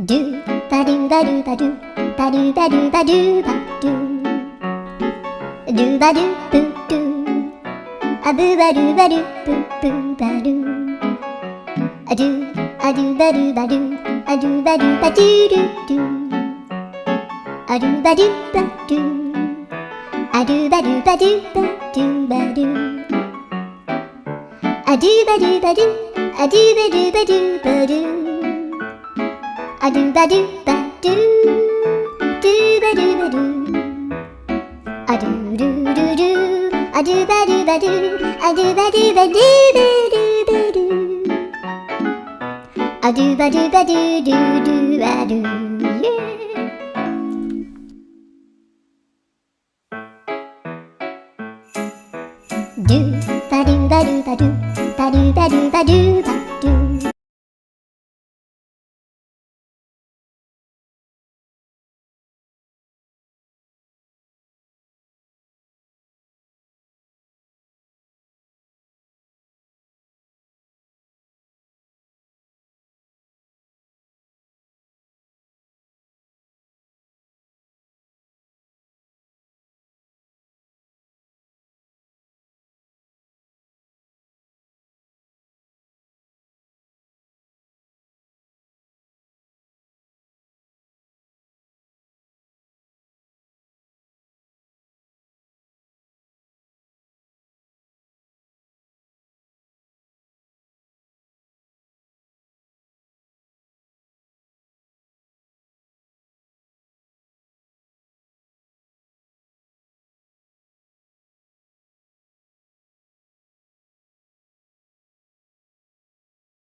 ドゥバドゥバドゥバドゥバドゥバドゥバドゥバドゥドゥバドゥブドゥアブバドゥバドゥブブバドゥアドゥアドゥバドゥバドゥアドゥバドゥバドゥドゥドゥアドゥバドゥバドゥアドゥバドゥバドゥバドゥバドゥアドゥバドゥバドゥアドゥバドゥバドゥバドゥアドゥバドゥバドゥドゥバドゥバドゥアドゥルルルアドゥバドゥバドゥアドゥバドゥバドゥバドゥバドゥアドゥバドゥバドゥドゥドゥアドゥドゥバドゥバドゥバドゥバドゥバドゥバドゥバ